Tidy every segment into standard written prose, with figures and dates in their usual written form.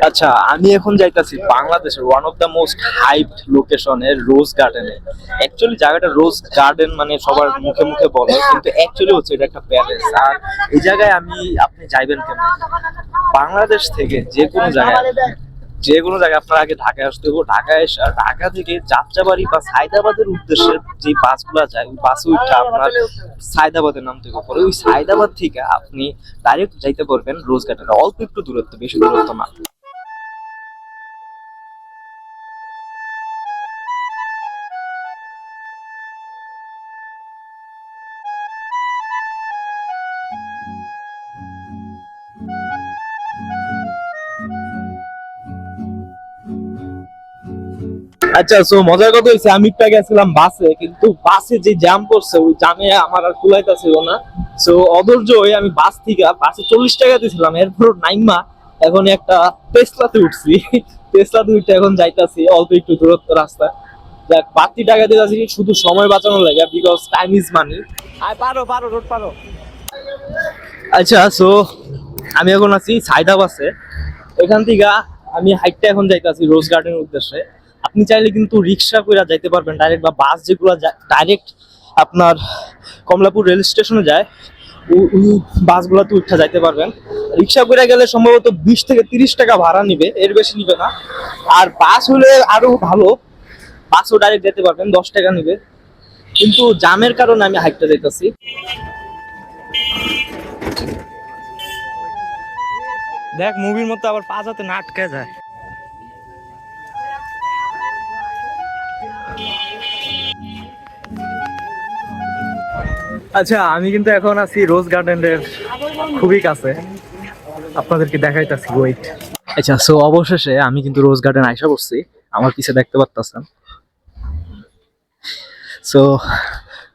আচ্ছা, আমি এখন যাইতাছি বাংলাদেশের one of the most hyped লোকেশনের রোজ গার্ডেনে। অ্যাকচুয়ালি জায়গাটা রোজ গার্ডেন মানে সবার মুখে মুখে বলে, কিন্তু অ্যাকচুয়ালি হচ্ছে এটা একটা প্যালেস। আর এই জায়গায় আপনি যাইবেন কেন? বাংলাদেশ থেকে যে কোনো জায়গায় আপনার আগে ঢাকায় আসতে হবে। ঢাকায় এসে ঢাকা থেকে যাত্রাবাড়ি বা সায়দাবাদের উদ্দেশ্যে যে বাসগুলো যায়, ওই বাসে উঠে আপনার সায়দাবাদে নামতে হবে। পরে ওই সায়দাবাদ থেকে আপনি ডাইরেক্ট যাইতে পারবেন রোজ গার্ডেনে। অল্প একটু দূরত্ব, বেশি দূরত্ব না। আচ্ছা, সো মজার কথা হয়েছে, আমি একটু আগে গেছিলাম বাসে, কিন্তু বাসে যে জ্যাম পড়ছে ওই জ্যামে আমার আর কুলাইতেছিল না। সো অধৈর্য হয়ে আমি বাসে 40 টাকা দিয়েছিলাম, এরপর নাইমা এখন একটা টেসলাতে উঠছি। টেসলাতে উঠে এখন যাইতাছি অল্প একটু দূরত্ব রাস্তা। দেখ, বাড়তি টাকা দিয়ে যাচ্ছি শুধু সময় বাঁচানোর লাগে, বিকজ টাইম ইজ মানি। আয়, পারো পারো, রোড পারো। আচ্ছা, সো আমি এখন আছি সায়দাবাসে। এখান থেকে আমি হাইটটা এখন যাইতাছি রোজ গার্ডেনের উদ্দেশ্যে। আপনি চাইলে কিন্তু রিক্সা করে যাইতে পারবেন ডাইরেক্ট, বা বাস যেগুলো ডাইরেক্ট আপনার কমলাপুর রেল স্টেশনে যায়, ওই বাসগুলোতে উঠে যাইতে পারবেন। রিক্সা করে গেলে সম্ভবত 20 থেকে 30 টাকা ভাড়া নিবে, এর বেশি নিবে না। আর বাস হলে আরো ভালো, বাসও ডাইরেক্ট যেতে পারবেন, 10 টাকা নিবে। কিন্তু জামের কারণে আমি হাইটটা যাইতাছি। দেখ, মুভির মতো আবার পা যাতে না আটকে যায়। আচ্ছা, আমি কিন্তু এখন আছি রোজ গার্ডেনের খুবই কাছে, আপনাদেরকে দেখাইতাছি, ওয়েট। আচ্ছা, সো অবশেষে আমি কিন্তু রোজ গার্ডেন আইসা করছি, আমার পিছে দেখতে পারতেছেন। সো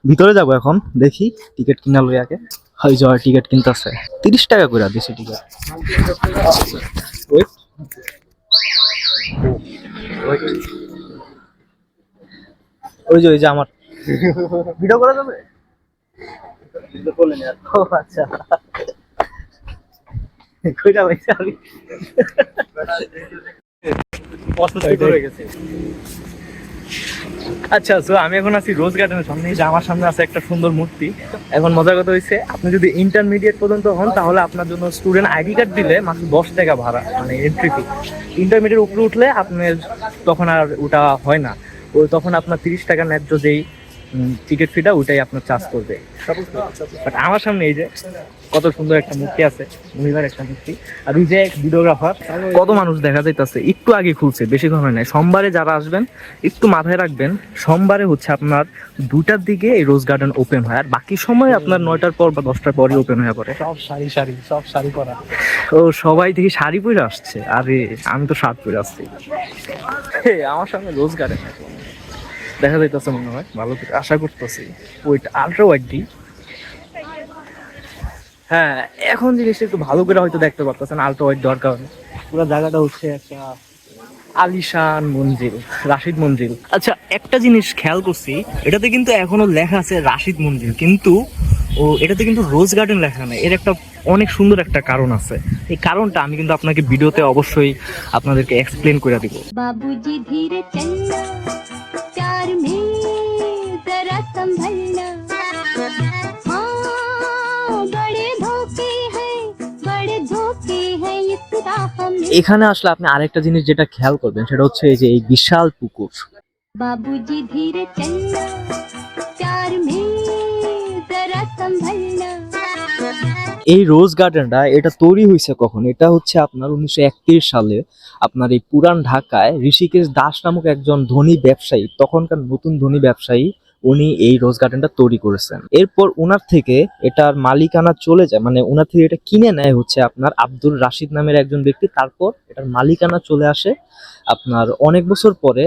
ভিতরে যাব এখন, দেখি টিকিট কিনা লই আগে। হয় জয় টিকিট কিনতেছে 30 টাকা করে দিছে টিকিট। ওয়েট ওয়েট, ওই যে আমার ভিডিও করা যাবে? ও আচ্ছা, কইটা ভাইছে আমি অসুস্থ হয়ে গেছে। আচ্ছা, তো আমি এখন আছি রোজ গার্ডেনের সামনে। যে আমার সামনে আছে একটা সুন্দর মূর্তি। এখন মজার কথা হয়েছে, আপনি যদি ইন্টারমিডিয়েট পর্যন্ত হন তাহলে আপনার জন্য স্টুডেন্ট আইডি কার্ড দিলে মাত্র 10 টাকা ভাড়া, মানে এন্ট্রি ফি। ইন্টারমিডিয়েট উপরে উঠলে আপনার তখন আর ওটা হয় না, ওই তখন আপনার 30 টাকা ন্যায্য যেই টিকিট ফিটা ওইটাই আপনার চার্জ করবে। বাট আমার সামনে এই যে কত সুন্দর একটা মূর্তি আছে, মহিলার একটা মূর্তি। আর ওই যে ভিডিওগ্রাফার, কত মানুষ দেখা যাইতেছে। একটু আগে খুলছে, বেশিক্ষণ হয় নাই। সোমবারে যারা আসবেন একটু মাথায় রাখবেন, সোমবারে হচ্ছে আপনার 2টার দিকে এই রোজ গার্ডেন ওপেন হয়, আর বাকি সময় আপনার 9টার পর বা 10টার পরই ওপেন হয়ে পড়ে। সব শাড়ি পরা। ও, সবাই দেখি শাড়ি পরে আসছে, আরে আমি তো শার্ট পরে আসছি। আমার সামনে রোজ গার্ডেন দেখা যাইতেছে, মনে হয় ভালো করে আশা করতেছি। ওইটা আলট্রা ওয়াইড ডি। হ্যাঁ, এখন জিনিসটা একটু ভালো করে হয়তো দেখতে পারতেছেন আলট্রা ওয়াইড দেওয়ার কারণে। পুরো জায়গাটা হচ্ছে একটা আলিশান মঞ্জিল, রাশিদ মঞ্জিল। আচ্ছা, একটা জিনিস খেয়াল করছি, এটাতে কিন্তু এখনো লেখা আছে রাশিদ মঞ্জিল, কিন্তু এটাতে কিন্তু রোজ গার্ডেন লেখা নেই। এর একটা অনেক সুন্দর একটা কারণ আছে। এই কারণটা আমি কিন্তু আপনাকে ভিডিওতে অবশ্যই আপনাদেরকে এক্সপ্লেন করে দিব। বাবুজি ধীরে চলনা, প্যার মে জরা সম্ভলনা, এখানে আসলে আপনি আরেকটা জিনিস যেটা খেয়াল করবেন, সেটা হচ্ছে এই যে এই বিশাল পুকুর। বাবুজি ধীরে চলনা, প্যার মে জরা সম্ভলনা। এই রোজ গার্ডেনটা এটা তৈরি হয়েছে কখন? এটা হচ্ছে আপনার 1931 সালে আপনার এই পুরান ঢাকায় ঋষিকেশ দাস নামক একজন ধনী ব্যবসায়ী, তখনকার নতুন ধনী ব্যবসায়ী, উনি এই রোজ গার্ডেনটা তৈরি করেছেন। এরপর উনার থেকে এটার মালিকানা চলে যায়, মানে উনার থেকে এটা কিনে নেয় হচ্ছে আপনার আব্দুর রাশিদ নামের একজন ব্যক্তি। তারপর এটার মালিকানা চলে আসে আপনার অনেক বছর পরে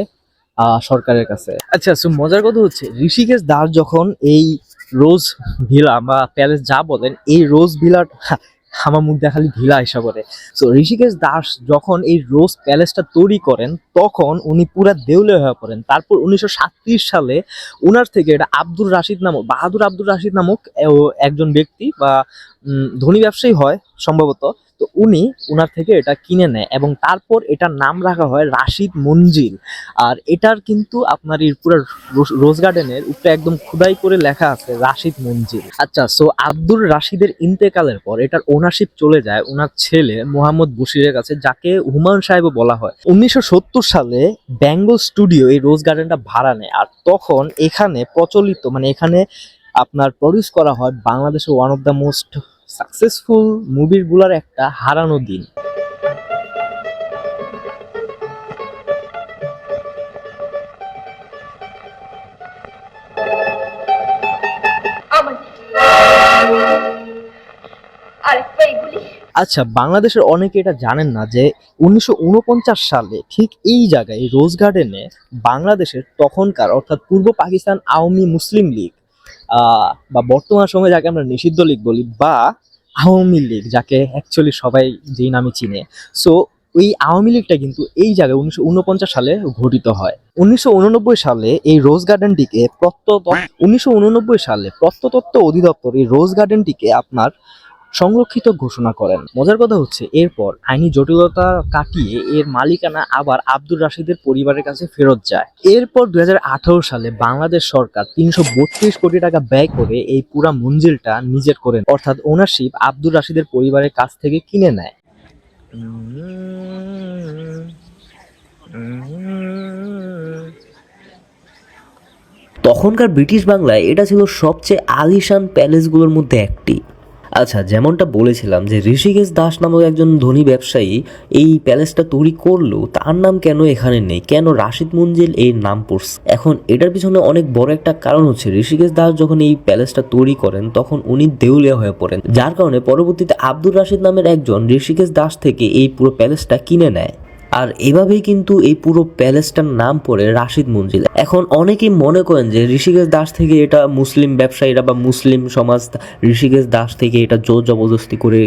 সরকারের কাছে। আচ্ছা, সো মজার কথা হচ্ছে, ঋষিকেশ দাস যখন এই রোজ ভিলা বা প্যালেস যা বলেন, এই রোজ ভিলা, আমার মুখ দিয়ে খালি ভিলা হিসাব করে। সো ঋষিকেশ দাস যখন এই রোজ প্যালেসটা তৈরি করেন, তখন উনি পুরা দেউলিয়া হয়ে পড়েন। তারপর 1937 সালে উনার থেকে এটা বাহাদুর আব্দুর রাশিদ নামক একজন ব্যক্তি বা ধনী ব্যবসায়ী হয় সম্ভবত, তো উনি উনার থেকে এটা কিনে নেয় এবং তারপর এটার নাম রাখা হয় রাশিদ মঞ্জিল। আর এটার কিন্তু আপনার এই পুরো রোজ গার্ডেনের উপরে একদম খোদাই করে লেখা আছে রাশিদ মঞ্জিল। আচ্ছা, সো আব্দুর রাশিদের ইন্তেকালের পর এটার ওনারশিপ চলে যায় ওনার ছেলে মোহাম্মদ বশিরের কাছে, যাকে হুমায়ুন সাহেবও বলা হয়। 1970 সালে বেঙ্গল স্টুডিও এই রোজ গার্ডেনটা ভাড়া নেয়। আর তখন এখানে প্রচলিত মানে এখানে আপনার প্রডিউস করা হয় বাংলাদেশের one of the most successful মুভির গুলার একটা, হারানো দিন। আচ্ছা, বাংলাদেশের অনেকে এটা জানেন না যে 1949 সালে ঠিক এই জায়গায় রোজ গার্ডেনে বাংলাদেশের তখনকার অর্থাৎ পূর্ব পাকিস্তান আওয়ামী মুসলিম লীগ বা বর্তমান সময়ে যাকে আমরা নিষিদ্ধ লীগ বলি বা আওয়ামী লীগ, যাকে অ্যাকচুয়ালি সবাই যেই নামে চিনে, সো ওই আওয়ামী লীগটা কিন্তু এই জায়গায় 1949 সালে ঘটিত হয়। 1989 সালে এই রোজ গার্ডেনটিকে 1989 সালে প্রত্নতত্ত্ব অধিদপ্তর এই রোজ গার্ডেনটিকে আপনার সংরক্ষিত ঘোষণা করেন। মজার কথা হচ্ছে এরপর আইনি জটিলতা কাটিয়ে এর মালিকানা আবার আব্দুর রাশিদের পরিবারের কাছে ফেরত যায়। এরপর 2018 সালে বাংলাদেশ সরকার 332 কোটি টাকা ব্যয় করে এই পুরা মঞ্জিলটা নিজের করেন, অর্থাৎ ওনারশিপ আব্দুর রাশিদের পরিবারের কাছ থেকে কিনে নেয়। তখনকার ব্রিটিশ বাংলায় এটা ছিল সবচেয়ে আলিশান প্যালেসগুলোর মধ্যে একটি। আচ্ছা, যেমনটা বলেছিলাম যে ঋষিকেশ দাস নামক একজন ধনী ব্যবসায়ী এই প্যালেসটা তৈরি করলেও তার নাম কেন এখানে নেই, কেন রাশিদ মঞ্জিল এর নাম পড়ছে? এখন এটার পিছনে অনেক বড় একটা কারণ হচ্ছে ঋষিকেশ দাস যখন এই প্যালেসটা তৈরি করেন তখন উনি দেউলিয়া হয়ে পড়েন, যার কারণে পরবর্তীতে আব্দুর রাশিদ নামের একজন ঋষিকেশ দাস থেকে এই পুরো প্যালেসটা কিনে নেয়। আর এভাবেই কিন্তু এই পুরো প্যালেসটার নাম পড়ে রাশিদ মঞ্জিল। এখন অনেকেই মনে করেন যে ঋষিকেশ দাস থেকে এটা মুসলিম ব্যবসায়ীরা বা মুসলিম সমাজ ঋষিকেশ দাস থেকে এটা জোর জবরদস্তি করে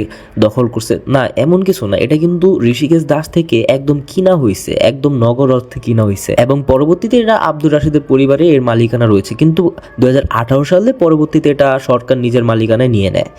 দখল করছে। না, এমন কিছু না। এটা কিন্তু ঋষিকেশ দাস থেকে একদম কিনা হয়েছে, একদম নগদ অর্থে কিনা হয়েছে এবং পরবর্তীতে এটা আব্দুর রাশিদের পরিবারে এর মালিকানা রয়েছে। কিন্তু 2018 সালে পরবর্তীতে এটা সরকার নিজের মালিকানায় নিয়ে নেয়।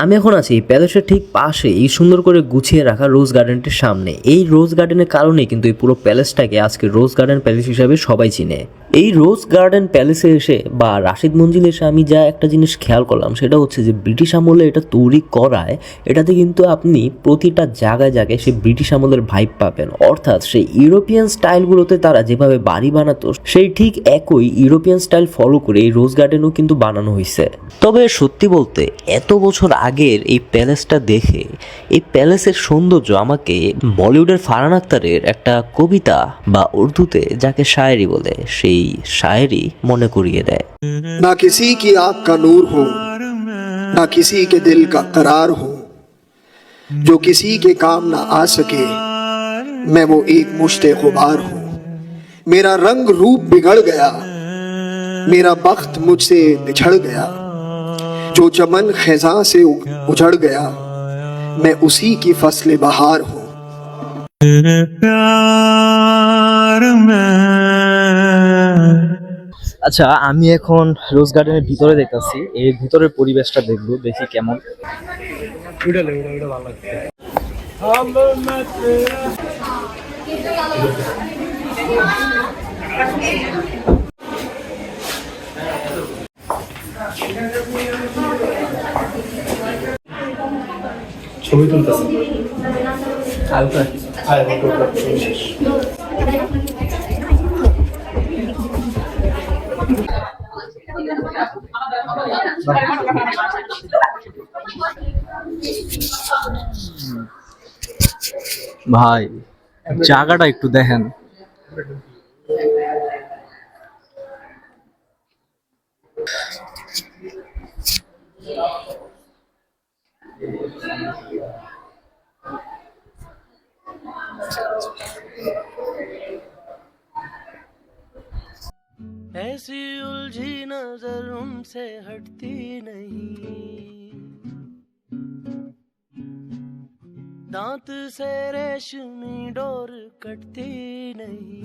আমি এখন আছি প্যালেসের ঠিক পাশে এই সুন্দর করে গুছিয়ে রাখা রোজ গার্ডেনটির সামনে। এই রোজ গার্ডেনের কারণে কিন্তু এই পুরো প্যালেসটাকে আজকে রোজ গার্ডেন প্যালেস হিসাবে সবাই চিনে। এই রোজ গার্ডেন প্যালেসে এসে বা রাশিদ মঞ্জিলে এসে আমি যা একটা জিনিস খেয়াল করলাম সেটা হচ্ছে যে ব্রিটিশ আমলে এটা তৈরি করায় এটাতে কিন্তু আপনি প্রতিটা জায়গায় জায়গায় সেই ব্রিটিশ আমলের ভাইব পাবেন। অর্থাৎ সেই ইউরোপিয়ান স্টাইলগুলোতে তারা যেভাবে বাড়ি বানাতো সেই ঠিক একই ইউরোপিয়ান স্টাইল ফলো করে এই রোজ গার্ডেনও কিন্তু বানানো হয়েছে। তবে সত্যি বলতে এত বছর আগের এই প্যালেসটা দেখে এই প্যালেসের সৌন্দর্য আমাকে বলিউডের ফারহান আখতারের একটা কবিতা বা উর্দুতে যাকে শায়েরি বলে সেই शायरी মনে করিয়ে দেয়। ना किसी की आंख का नूर हो, ना किसी के दिल का करार हो, जो किसी के काम ना आ सके, मैं वो एक मुश्ते गुबार हूँ। मेरा रंग रूप बिगड़ गया, मेरा बख्त मुझसे बिछड़ गया, जो चमन खिज़ां से उजड़ गया, मैं उसी की फसल बहार हूँ। আচ্ছা, আমি এখন রোজ গার্ডেনের ভিতরে দেখতেছি, এর ভিতরের পরিবেশটা দেখবো, দেখি কেমন। ছবি তুলতেছে ভাই জায়গাটা একটু দেখেন। ऐसी उलझी नजर उनसे हटती नहीं, दांत से रेशमी डोर कटती नहीं,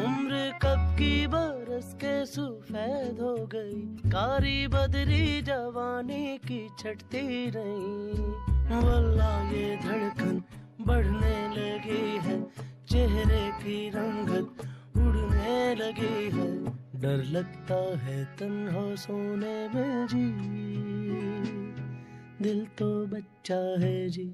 उम्र कब की बर बरस के सफेद हो गई, कारी बदरी जवानी की छटती नहीं। वल्लाह ये धड़कन बढ़ने लगी है, चेहरे की रंगत उड़ने लगी है। डर लगता है तन्हा सोने में जी, दिल तो बच्चा है जी।